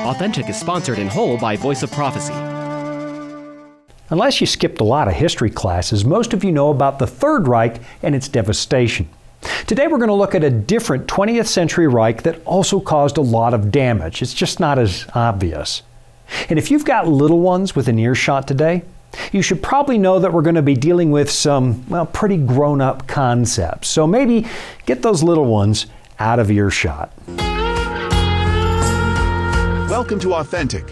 Authentic is sponsored in whole by Voice of Prophecy. Unless you skipped a lot of history classes, most of you know about the Third Reich and its devastation. Today we're going to look at a different 20th century Reich that also caused a lot of damage. It's just not as obvious. And if you've got little ones within earshot today, you should probably know that we're going to be dealing with some, pretty grown-up concepts. So maybe get those little ones out of earshot. Welcome to Authentic.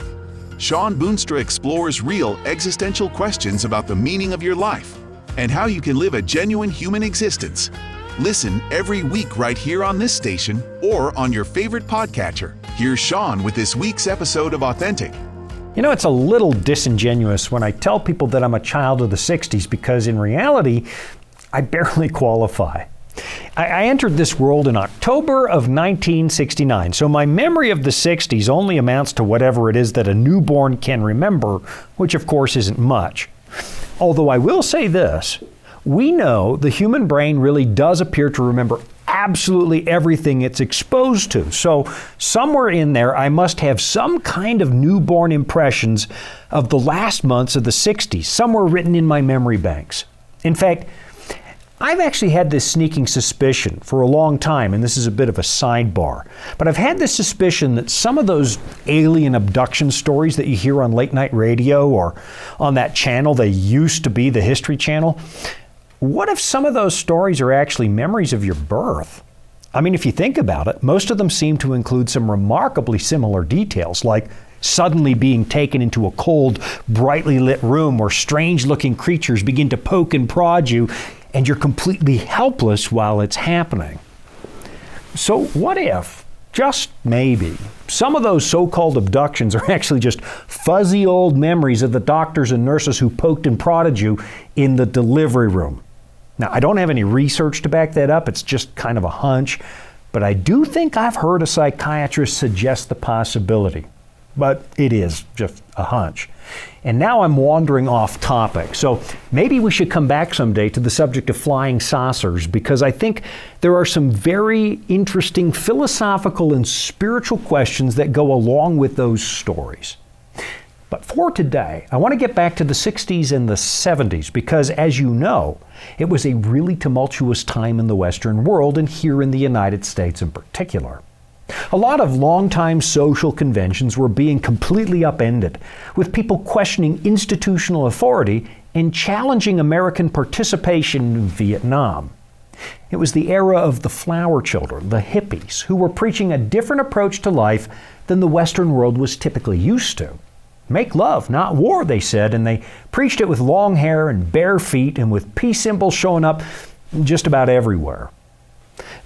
Shawn Boonstra explores real existential questions about the meaning of your life and how you can live a genuine human existence. Listen every week right here on this station or on your favorite podcatcher. Here's Shawn with this week's episode of Authentic. You know, it's a little disingenuous when I tell people that I'm a child of the 60s because in reality, I barely qualify. I entered this world in October of 1969, so my memory of the 60s only amounts to whatever it is that a newborn can remember, which of course isn't much. Although I will say this, we know the human brain really does appear to remember absolutely everything it's exposed to. So somewhere in there, I must have some kind of newborn impressions of the last months of the 60s, somewhere written in my memory banks. In fact, I've actually had this sneaking suspicion for a long time, and this is a bit of a sidebar, but I've had this suspicion that some of those alien abduction stories that you hear on late night radio or on that channel they used to be, the History Channel, what if some of those stories are actually memories of your birth? I mean, if you think about it, most of them seem to include some remarkably similar details, like suddenly being taken into a cold, brightly lit room where strange-looking creatures begin to poke and prod you, and you're completely helpless while it's happening. So what if, just maybe, some of those so-called abductions are actually just fuzzy old memories of the doctors and nurses who poked and prodded you in the delivery room? Now, I don't have any research to back that up. It's just kind of a hunch. But I do think I've heard a psychiatrist suggest the possibility. But it is just a hunch. And now I'm wandering off topic. So maybe we should come back someday to the subject of flying saucers, because I think there are some very interesting philosophical and spiritual questions that go along with those stories. But for today, I want to get back to the 60s and the 70s because, as you know, it was a really tumultuous time in the Western world and here in the United States in particular. A lot of longtime social conventions were being completely upended, with people questioning institutional authority and challenging American participation in Vietnam. It was the era of the flower children, the hippies, who were preaching a different approach to life than the Western world was typically used to. Make love, not war, they said, and they preached it with long hair and bare feet and with peace symbols showing up just about everywhere.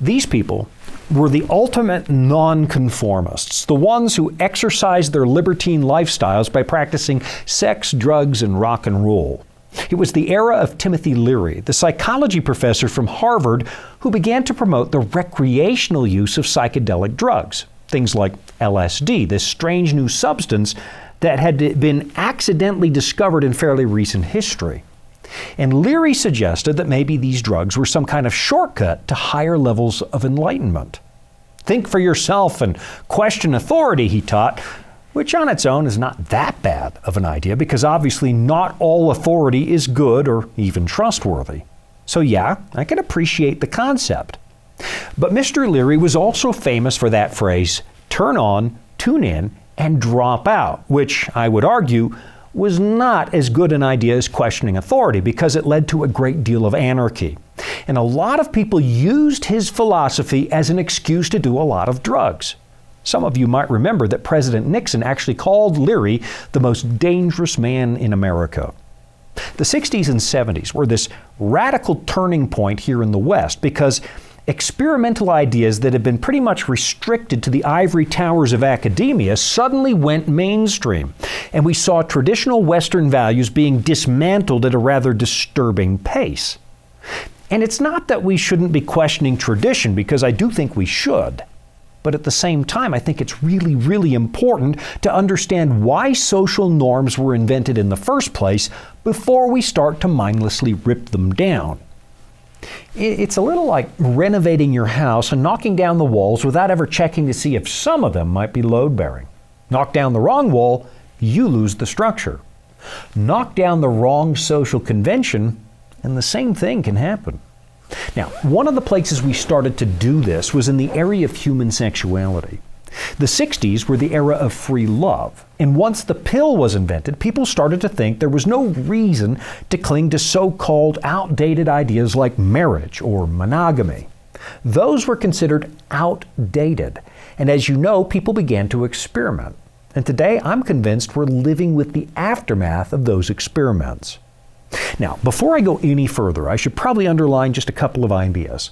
These people were the ultimate nonconformists, the ones who exercised their libertine lifestyles by practicing sex, drugs, and rock and roll. It was the era of Timothy Leary, the psychology professor from Harvard, who began to promote the recreational use of psychedelic drugs, things like LSD, this strange new substance that had been accidentally discovered in fairly recent history. And Leary suggested that maybe these drugs were some kind of shortcut to higher levels of enlightenment. Think for yourself and question authority, he taught, which on its own is not that bad of an idea because obviously not all authority is good or even trustworthy. So yeah, I can appreciate the concept. But Mr. Leary was also famous for that phrase, turn on, tune in, and drop out, which I would argue was not as good an idea as questioning authority because it led to a great deal of anarchy. And a lot of people used his philosophy as an excuse to do a lot of drugs. Some of you might remember that President Nixon actually called Leary the most dangerous man in America. The 60s and 70s were this radical turning point here in the West because experimental ideas that had been pretty much restricted to the ivory towers of academia suddenly went mainstream, and we saw traditional Western values being dismantled at a rather disturbing pace. And it's not that we shouldn't be questioning tradition, because I do think we should. But at the same time, I think it's really, really important to understand why social norms were invented in the first place before we start to mindlessly rip them down. It's a little like renovating your house and knocking down the walls without ever checking to see if some of them might be load-bearing. Knock down the wrong wall, you lose the structure. Knock down the wrong social convention, and the same thing can happen. Now, one of the places we started to do this was in the area of human sexuality. The 60s were the era of free love, and once the pill was invented, people started to think there was no reason to cling to so-called outdated ideas like marriage or monogamy. Those were considered outdated, and as you know, people began to experiment. And today, I'm convinced we're living with the aftermath of those experiments. Now, before I go any further, I should probably underline just a couple of ideas.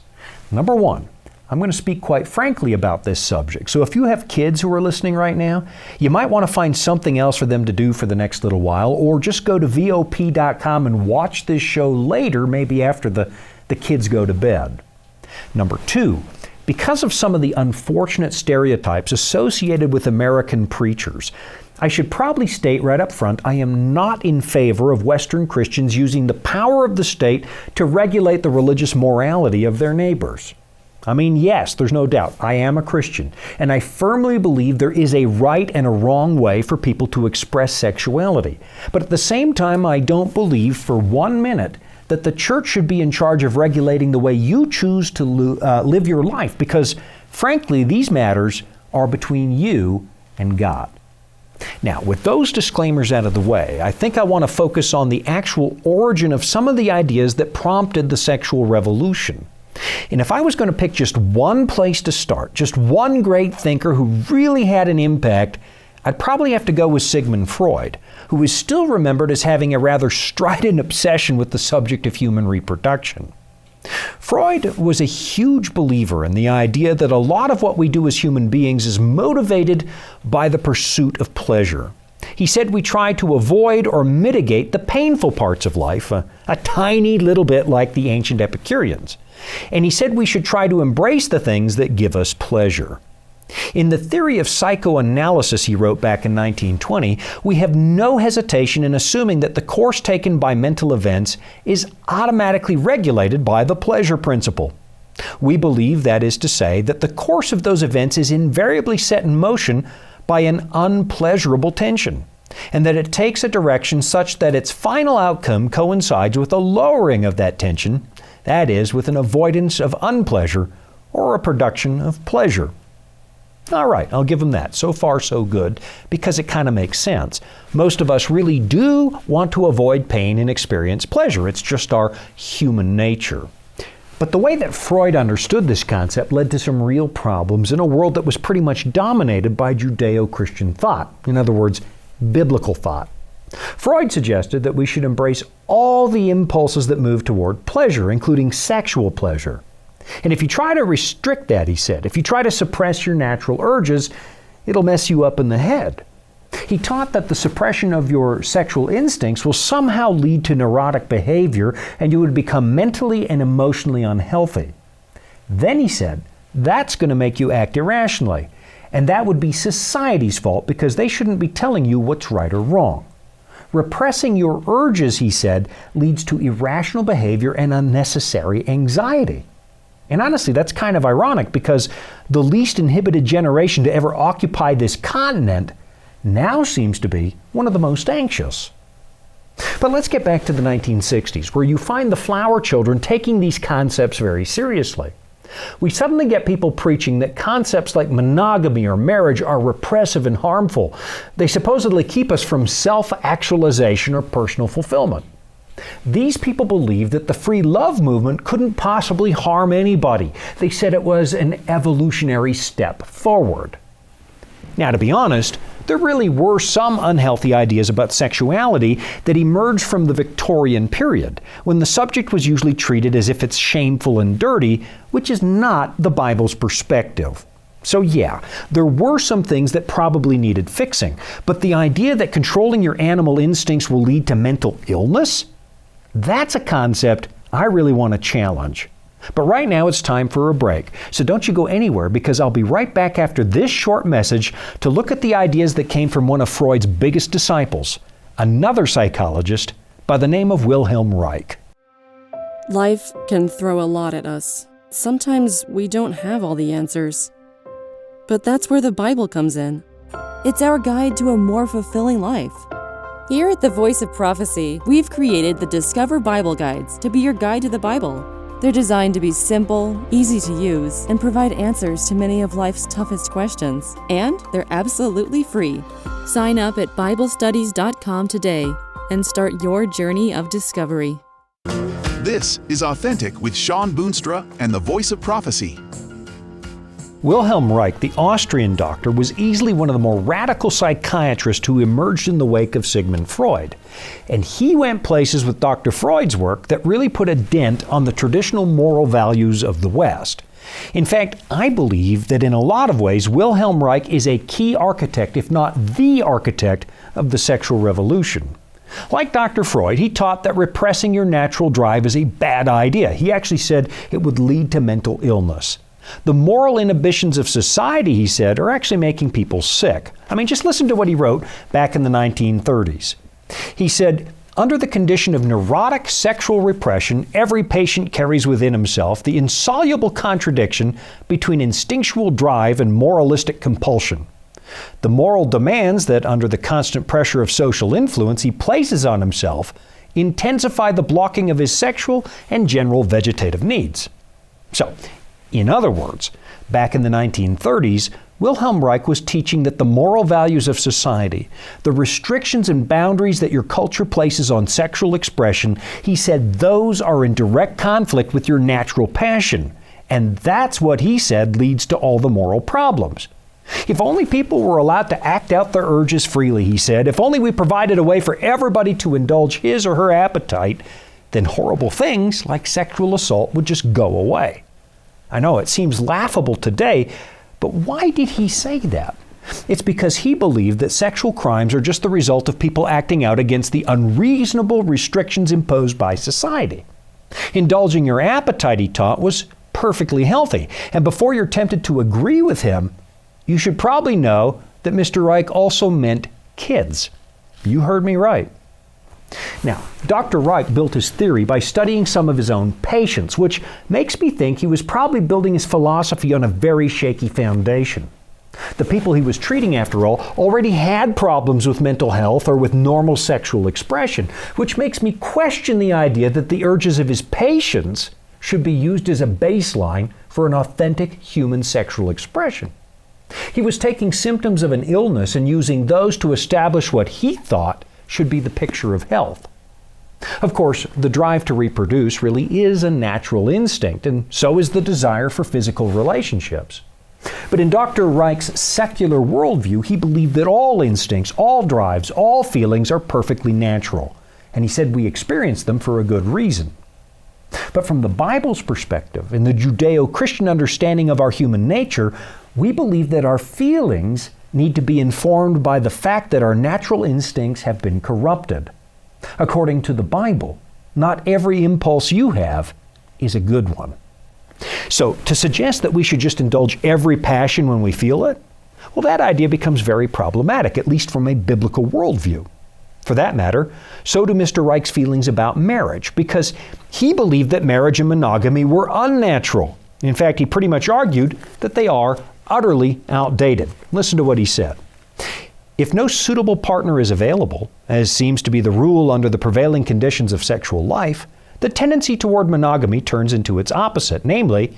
Number one, I'm going to speak quite frankly about this subject. So if you have kids who are listening right now, you might want to find something else for them to do for the next little while, or just go to VOP.com and watch this show later, maybe after the kids go to bed. Number two, because of some of the unfortunate stereotypes associated with American preachers, I should probably state right up front, I am not in favor of Western Christians using the power of the state to regulate the religious morality of their neighbors. I mean, yes, there's no doubt, I am a Christian, and I firmly believe there is a right and a wrong way for people to express sexuality. But at the same time, I don't believe for 1 minute that the church should be in charge of regulating the way you choose to live your life, because frankly, these matters are between you and God. Now, with those disclaimers out of the way, I think I want to focus on the actual origin of some of the ideas that prompted the sexual revolution. And if I was going to pick just one place to start, just one great thinker who really had an impact, I'd probably have to go with Sigmund Freud, who is still remembered as having a rather strident obsession with the subject of human reproduction. Freud was a huge believer in the idea that a lot of what we do as human beings is motivated by the pursuit of pleasure. He said we try to avoid or mitigate the painful parts of life, a tiny little bit like the ancient Epicureans. And he said we should try to embrace the things that give us pleasure. In the theory of psychoanalysis he wrote back in 1920, we have no hesitation in assuming that the course taken by mental events is automatically regulated by the pleasure principle. We believe, that is to say, that the course of those events is invariably set in motion by an unpleasurable tension, and that it takes a direction such that its final outcome coincides with a lowering of that tension, that is, with an avoidance of unpleasure or a production of pleasure. All right, I'll give him that. So far, so good, because it kind of makes sense. Most of us really do want to avoid pain and experience pleasure. It's just our human nature. But the way that Freud understood this concept led to some real problems in a world that was pretty much dominated by Judeo-Christian thought. In other words, biblical thought. Freud suggested that we should embrace all the impulses that move toward pleasure, including sexual pleasure. And if you try to restrict that, he said, if you try to suppress your natural urges, it'll mess you up in the head. He taught that the suppression of your sexual instincts will somehow lead to neurotic behavior and you would become mentally and emotionally unhealthy. Then he said, that's going to make you act irrationally. And that would be society's fault because they shouldn't be telling you what's right or wrong. Repressing your urges, he said, leads to irrational behavior and unnecessary anxiety. And honestly, that's kind of ironic because the least inhibited generation to ever occupy this continent now seems to be one of the most anxious. But let's get back to the 1960s, where you find the flower children taking these concepts very seriously. We suddenly get people preaching that concepts like monogamy or marriage are repressive and harmful. They supposedly keep us from self-actualization or personal fulfillment. These people believed that the free love movement couldn't possibly harm anybody. They said it was an evolutionary step forward. Now, to be honest, there really were some unhealthy ideas about sexuality that emerged from the Victorian period, when the subject was usually treated as if it's shameful and dirty, which is not the Bible's perspective. So yeah, there were some things that probably needed fixing, but the idea that controlling your animal instincts will lead to mental illness? That's a concept I really want to challenge. But right now it's time for a break, so don't you go anywhere because I'll be right back after this short message to look at the ideas that came from one of Freud's biggest disciples, another psychologist by the name of Wilhelm Reich. Life can throw a lot at us. Sometimes we don't have all the answers. But that's where the Bible comes in. It's our guide to a more fulfilling life. Here at the Voice of Prophecy, we've created the Discover Bible Guides to be your guide to the Bible. They're designed to be simple, easy to use, and provide answers to many of life's toughest questions. And they're absolutely free. Sign up at BibleStudies.com today and start your journey of discovery. This is Authentic with Shawn Boonstra and the Voice of Prophecy. Wilhelm Reich, the Austrian doctor, was easily one of the more radical psychiatrists who emerged in the wake of Sigmund Freud. And he went places with Dr. Freud's work that really put a dent on the traditional moral values of the West. In fact, I believe that in a lot of ways, Wilhelm Reich is a key architect, if not the architect, of the sexual revolution. Like Dr. Freud, he taught that repressing your natural drive is a bad idea. He actually said it would lead to mental illness. The moral inhibitions of society, he said, are actually making people sick. I mean, just listen to what he wrote back in the 1930s. He said, under the condition of neurotic sexual repression, every patient carries within himself the insoluble contradiction between instinctual drive and moralistic compulsion. The moral demands that, under the constant pressure of social influence he places on himself, intensify the blocking of his sexual and general vegetative needs. So, in other words, back in the 1930s, Wilhelm Reich was teaching that the moral values of society, the restrictions and boundaries that your culture places on sexual expression, he said those are in direct conflict with your natural passion. And that's what he said leads to all the moral problems. If only people were allowed to act out their urges freely, he said, if only we provided a way for everybody to indulge his or her appetite, then horrible things like sexual assault would just go away. I know it seems laughable today, but why did he say that? It's because he believed that sexual crimes are just the result of people acting out against the unreasonable restrictions imposed by society. Indulging your appetite, he taught, was perfectly healthy. And before you're tempted to agree with him, you should probably know that Mr. Reich also meant kids. You heard me right. Now, Dr. Reich built his theory by studying some of his own patients, which makes me think he was probably building his philosophy on a very shaky foundation. The people he was treating, after all, already had problems with mental health or with normal sexual expression, which makes me question the idea that the urges of his patients should be used as a baseline for an authentic human sexual expression. He was taking symptoms of an illness and using those to establish what he thought should be the picture of health. Of course, the drive to reproduce really is a natural instinct, and so is the desire for physical relationships. But in Dr. Reich's secular worldview, he believed that all instincts, all drives, all feelings are perfectly natural, and he said we experience them for a good reason. But from the Bible's perspective, in the Judeo-Christian understanding of our human nature, we believe that our feelings need to be informed by the fact that our natural instincts have been corrupted. According to the Bible, not every impulse you have is a good one. So, to suggest that we should just indulge every passion when we feel it, well, that idea becomes very problematic, at least from a biblical worldview. For that matter, so do Mr. Reich's feelings about marriage, because he believed that marriage and monogamy were unnatural. In fact, he pretty much argued that they are utterly outdated. Listen to what he said. If no suitable partner is available, as seems to be the rule under the prevailing conditions of sexual life, the tendency toward monogamy turns into its opposite, namely,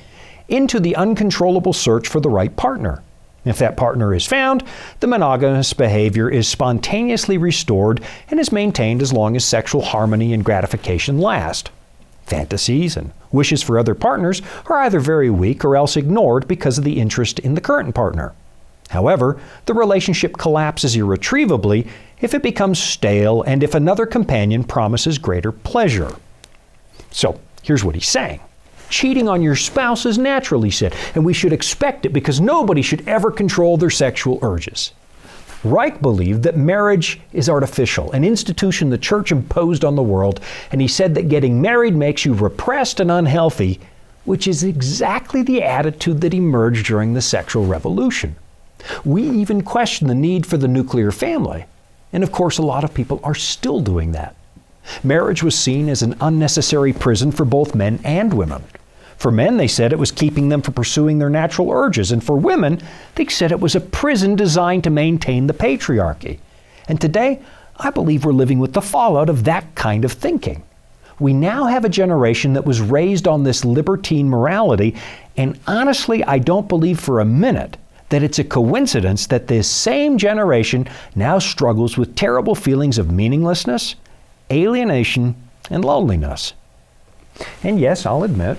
into the uncontrollable search for the right partner. If that partner is found, the monogamous behavior is spontaneously restored and is maintained as long as sexual harmony and gratification last. Fantasies and wishes for other partners are either very weak or else ignored because of the interest in the current partner. However, the relationship collapses irretrievably if it becomes stale and if another companion promises greater pleasure. So, here's what he's saying. Cheating on your spouse is natural, he said, and we should expect it because nobody should ever control their sexual urges. Reich believed that marriage is artificial, an institution the church imposed on the world, and he said that getting married makes you repressed and unhealthy, which is exactly the attitude that emerged during the sexual revolution. We even question the need for the nuclear family, and of course a lot of people are still doing that. Marriage was seen as an unnecessary prison for both men and women. For men, they said it was keeping them from pursuing their natural urges. And for women, they said it was a prison designed to maintain the patriarchy. And today, I believe we're living with the fallout of that kind of thinking. We now have a generation that was raised on this libertine morality, and honestly, I don't believe for a minute that it's a coincidence that this same generation now struggles with terrible feelings of meaninglessness, alienation, and loneliness. And yes, I'll admit,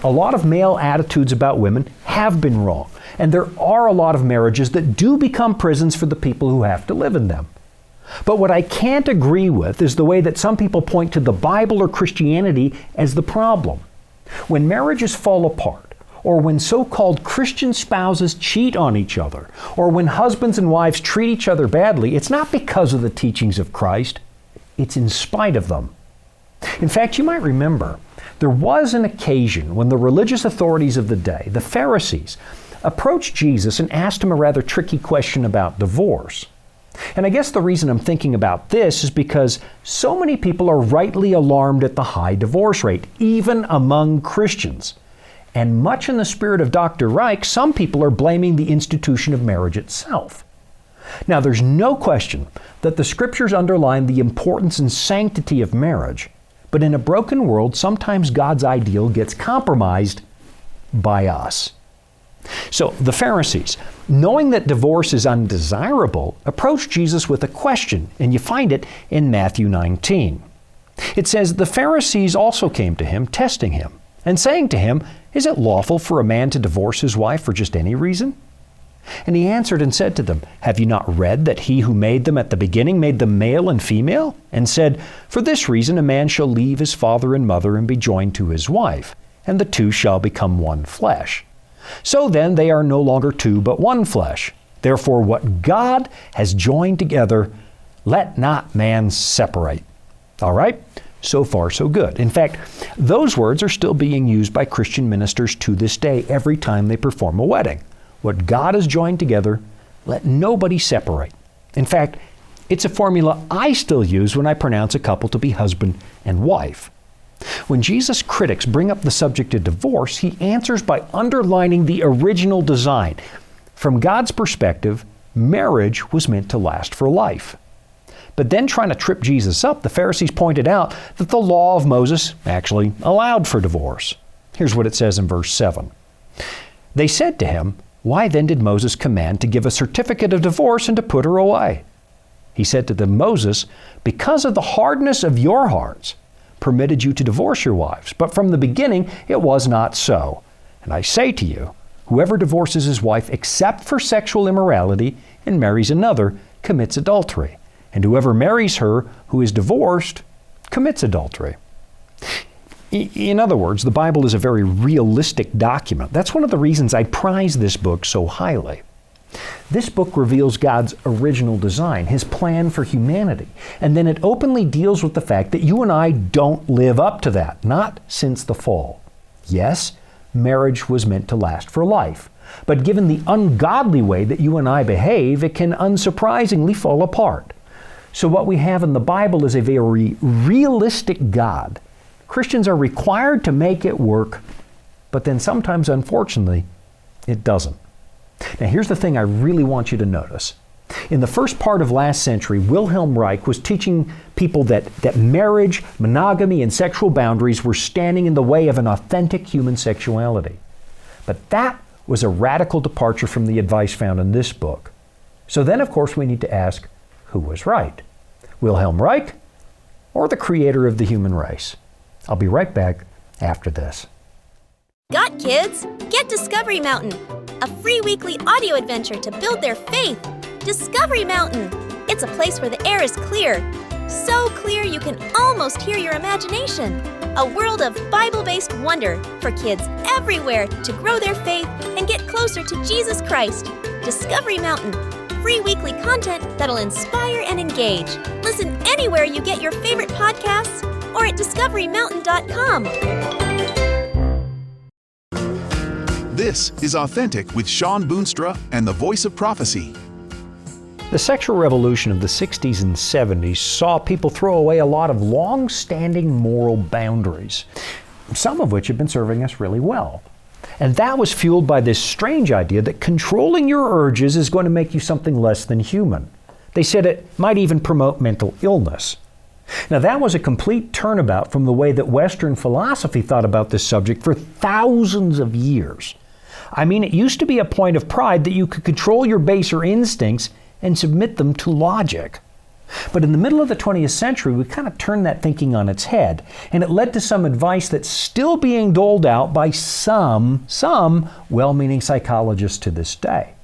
a lot of male attitudes about women have been wrong, and there are a lot of marriages that do become prisons for the people who have to live in them. But what I can't agree with is the way that some people point to the Bible or Christianity as the problem. When marriages fall apart, or when so-called Christian spouses cheat on each other, or when husbands and wives treat each other badly, it's not because of the teachings of Christ, it's in spite of them. In fact, you might remember, there was an occasion when the religious authorities of the day, the Pharisees, approached Jesus and asked him a rather tricky question about divorce. And I guess the reason I'm thinking about this is because so many people are rightly alarmed at the high divorce rate, even among Christians. And much in the spirit of Dr. Reich, some people are blaming the institution of marriage itself. Now, there's no question that the scriptures underline the importance and sanctity of marriage, but in a broken world, sometimes God's ideal gets compromised by us. So the Pharisees, knowing that divorce is undesirable, approached Jesus with a question, and you find it in Matthew 19. It says, "The Pharisees also came to him, testing him, and saying to him, 'Is it lawful for a man to divorce his wife for just any reason?' And he answered and said to them, 'Have you not read that he who made them at the beginning made them male and female? And said, For this reason a man shall leave his father and mother and be joined to his wife, and the two shall become one flesh. So then they are no longer two, but one flesh. Therefore what God has joined together, let not man separate.'" All right? So far, so good. In fact, those words are still being used by Christian ministers to this day every time they perform a wedding. What God has joined together, let nobody separate. In fact, it's a formula I still use when I pronounce a couple to be husband and wife. When Jesus' critics bring up the subject of divorce, he answers by underlining the original design. From God's perspective, marriage was meant to last for life. But then, trying to trip Jesus up, the Pharisees pointed out that the law of Moses actually allowed for divorce. Here's what it says in verse 7. They said to him, "Why then did Moses command to give a certificate of divorce and to put her away?" He said to them, "Moses, because of the hardness of your hearts, permitted you to divorce your wives. But from the beginning it was not so. And I say to you, whoever divorces his wife except for sexual immorality and marries another commits adultery. And whoever marries her who is divorced commits adultery." In other words, the Bible is a very realistic document. That's one of the reasons I prize this book so highly. This book reveals God's original design, His plan for humanity. And then it openly deals with the fact that you and I don't live up to that, not since the fall. Yes, marriage was meant to last for life. But given the ungodly way that you and I behave, it can unsurprisingly fall apart. So what we have in the Bible is a very realistic God. Christians are required to make it work, but then sometimes, unfortunately, it doesn't. Now, here's the thing I really want you to notice. In the first part of last century, Wilhelm Reich was teaching people that marriage, monogamy, and sexual boundaries were standing in the way of an authentic human sexuality. But that was a radical departure from the advice found in this book. So then, of course, we need to ask, who was right? Wilhelm Reich or the creator of the human race? I'll be right back after this. Got kids? Get Discovery Mountain, a free weekly audio adventure to build their faith. Discovery Mountain! It's a place where the air is clear. So clear you can almost hear your imagination. A world of Bible-based wonder for kids everywhere to grow their faith and get closer to Jesus Christ. Discovery Mountain. Free weekly content that'll inspire and engage. Listen anywhere you get your favorite podcasts or at discoverymountain.com. This is Authentic with Shawn Boonstra and the Voice of Prophecy. The sexual revolution of the 60s and 70s saw people throw away a lot of long-standing moral boundaries. some of which have been serving us really well. And that was fueled by this strange idea that controlling your urges is going to make you something less than human. They said it might even promote mental illness. Now, that was a complete turnabout from the way that Western philosophy thought about this subject for thousands of years. I mean, it used to be a point of pride that you could control your baser instincts and submit them to logic. But in the middle of the 20th century, we kind of turned that thinking on its head, and it led to some advice that's still being doled out by some well-meaning psychologists to this day.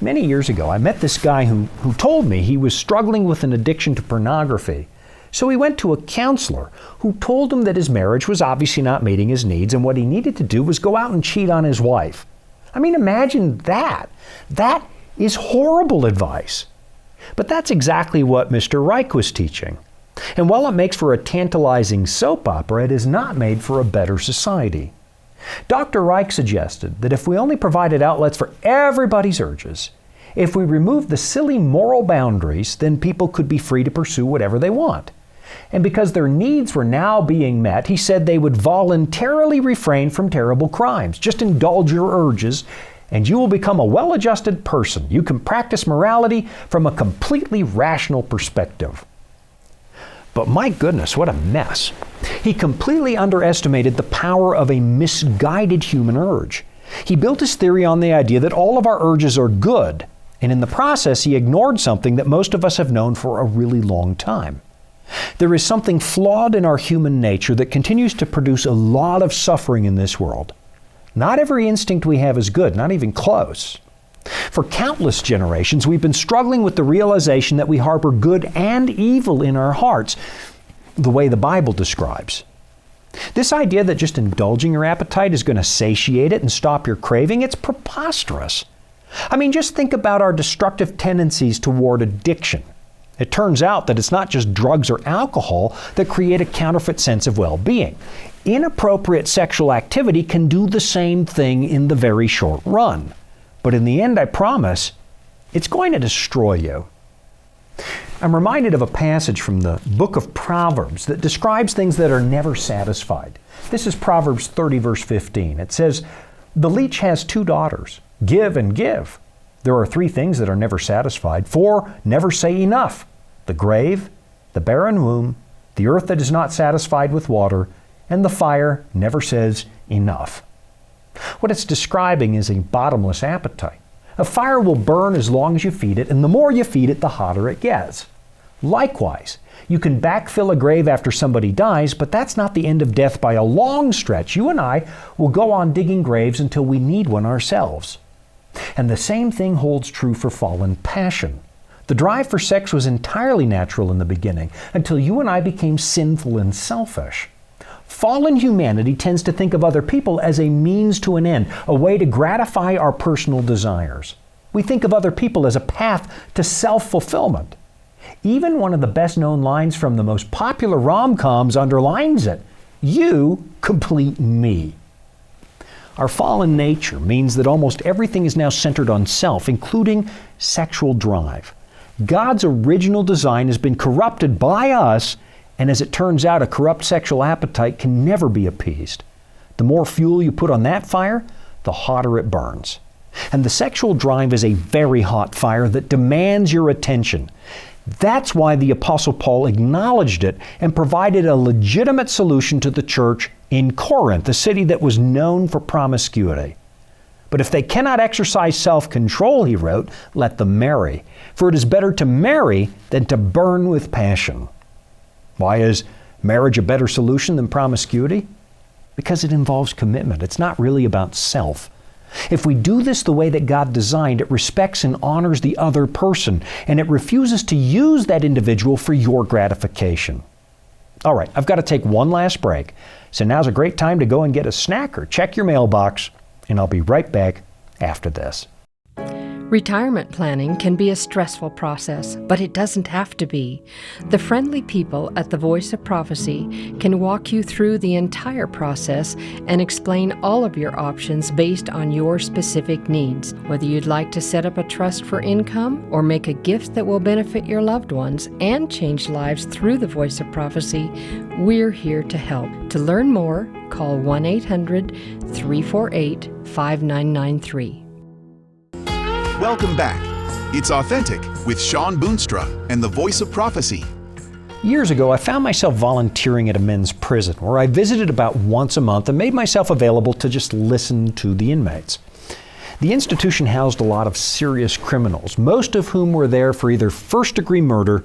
Many years ago, I met this guy who told me he was struggling with an addiction to pornography. So he went to a counselor who told him that his marriage was obviously not meeting his needs, and what he needed to do was go out and cheat on his wife. I mean, imagine that. That is horrible advice. But that's exactly what Mr. Reich was teaching. And while it makes for a tantalizing soap opera, it is not made for a better society. Dr. Reich suggested that if we only provided outlets for everybody's urges, if we removed the silly moral boundaries, then people could be free to pursue whatever they want. And because their needs were now being met, he said they would voluntarily refrain from terrible crimes. Just indulge your urges, and you will become a well-adjusted person. You can practice morality from a completely rational perspective. But my goodness, what a mess. He completely underestimated the power of a misguided human urge. He built his theory on the idea that all of our urges are good, and in the process he ignored something that most of us have known for a really long time. There is something flawed in our human nature that continues to produce a lot of suffering in this world. Not every instinct we have is good, not even close. For countless generations, we've been struggling with the realization that we harbor good and evil in our hearts, the way the Bible describes. This idea that just indulging your appetite is going to satiate it and stop your craving, it's preposterous. I mean, just think about our destructive tendencies toward addiction. It turns out that it's not just drugs or alcohol that create a counterfeit sense of well-being. Inappropriate sexual activity can do the same thing in the very short run. But in the end, I promise, it's going to destroy you. I'm reminded of a passage from the book of Proverbs that describes things that are never satisfied. This is Proverbs 30, verse 15. It says, "The leech has 2 daughters. Give and give. There are 3 things that are never satisfied. 4 never say enough. The grave, the barren womb, the earth that is not satisfied with water, and the fire never says enough." What it's describing is a bottomless appetite. A fire will burn as long as you feed it, and the more you feed it, the hotter it gets. Likewise, you can backfill a grave after somebody dies, but that's not the end of death by a long stretch. You and I will go on digging graves until we need one ourselves. And the same thing holds true for fallen passion. The drive for sex was entirely natural in the beginning, until you and I became sinful and selfish. Fallen humanity tends to think of other people as a means to an end, a way to gratify our personal desires. We think of other people as a path to self-fulfillment. Even one of the best-known lines from the most popular rom-coms underlines it. You complete me. Our fallen nature means that almost everything is now centered on self, including sexual drive. God's original design has been corrupted by us, and as it turns out, a corrupt sexual appetite can never be appeased. The more fuel you put on that fire, the hotter it burns. And the sexual drive is a very hot fire that demands your attention. That's why the Apostle Paul acknowledged it and provided a legitimate solution to the church in Corinth, a city that was known for promiscuity. But if they cannot exercise self-control, he wrote, let them marry. For it is better to marry than to burn with passion. Why is marriage a better solution than promiscuity? Because it involves commitment. It's not really about self. If we do this the way that God designed, it respects and honors the other person, and it refuses to use that individual for your gratification. All right, I've got to take one last break, so now's a great time to go and get a snack or check your mailbox, and I'll be right back after this. Retirement planning can be a stressful process, but it doesn't have to be. The friendly people at the Voice of Prophecy can walk you through the entire process and explain all of your options based on your specific needs. Whether you'd like to set up a trust for income or make a gift that will benefit your loved ones and change lives through the Voice of Prophecy, we're here to help. To learn more, call 1-800-348-5993. Welcome back. It's Authentic with Shawn Boonstra and the Voice of Prophecy. Years ago, I found myself volunteering at a men's prison where I visited about once a month and made myself available to just listen to the inmates. The institution housed a lot of serious criminals, most of whom were there for either first-degree murder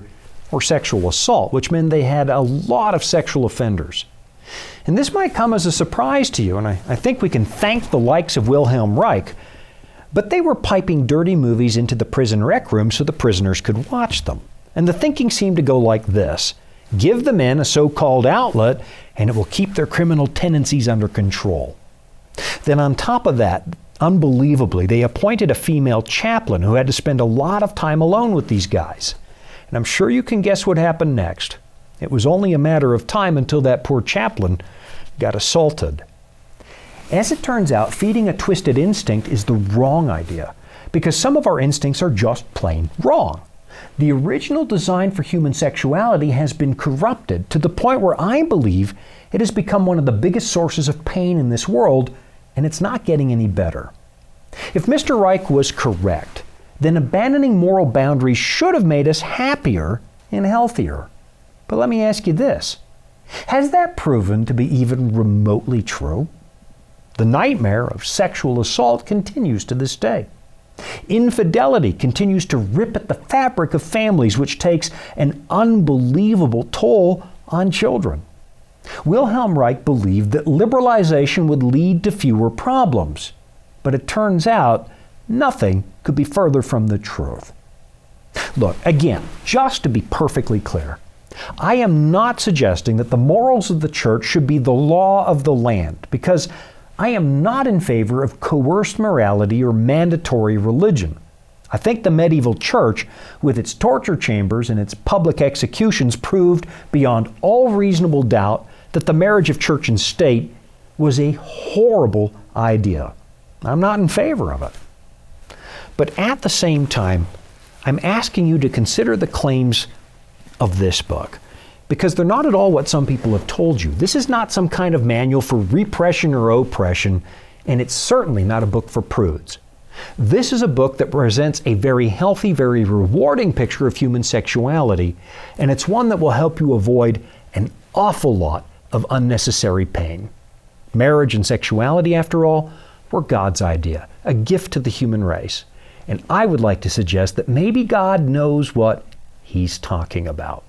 or sexual assault, which meant they had a lot of sexual offenders. And this might come as a surprise to you, and I think we can thank the likes of Wilhelm Reich, but they were piping dirty movies into the prison rec room so the prisoners could watch them. And the thinking seemed to go like this: give the men a so-called outlet, and it will keep their criminal tendencies under control. Then on top of that, unbelievably, they appointed a female chaplain who had to spend a lot of time alone with these guys. And I'm sure you can guess what happened next. It was only a matter of time until that poor chaplain got assaulted. As it turns out, feeding a twisted instinct is the wrong idea, because some of our instincts are just plain wrong. The original design for human sexuality has been corrupted to the point where I believe it has become one of the biggest sources of pain in this world, and it's not getting any better. If Mr. Reich was correct, then abandoning moral boundaries should have made us happier and healthier. But let me ask you this: has that proven to be even remotely true? The nightmare of sexual assault continues to this day. Infidelity continues to rip at the fabric of families, which takes an unbelievable toll on children. Wilhelm Reich believed that liberalization would lead to fewer problems, but it turns out nothing could be further from the truth. Look, again, just to be perfectly clear, I am not suggesting that the morals of the church should be the law of the land, because I am not in favor of coerced morality or mandatory religion. I think the medieval church, with its torture chambers and its public executions, proved beyond all reasonable doubt that the marriage of church and state was a horrible idea. I'm not in favor of it. But at the same time, I'm asking you to consider the claims of this book, because they're not at all what some people have told you. This is not some kind of manual for repression or oppression, and it's certainly not a book for prudes. This is a book that presents a very healthy, very rewarding picture of human sexuality, and it's one that will help you avoid an awful lot of unnecessary pain. Marriage and sexuality, after all, were God's idea, a gift to the human race. And I would like to suggest that maybe God knows what He's talking about.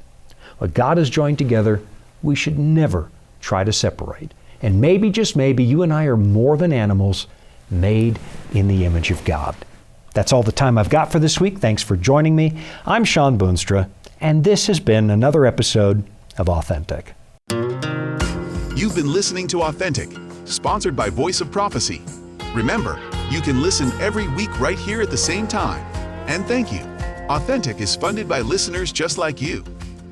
What God has joined together, we should never try to separate. And maybe, just maybe, you and I are more than animals made in the image of God. That's all the time I've got for this week. Thanks for joining me. I'm Shawn Boonstra, and this has been another episode of Authentic. You've been listening to Authentic, sponsored by Voice of Prophecy. Remember, you can listen every week right here at the same time. And thank you. Authentic is funded by listeners just like you.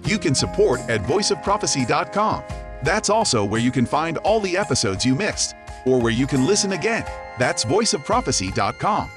You can support at voiceofprophecy.com. That's also where you can find all the episodes you missed, or where you can listen again. That's voiceofprophecy.com.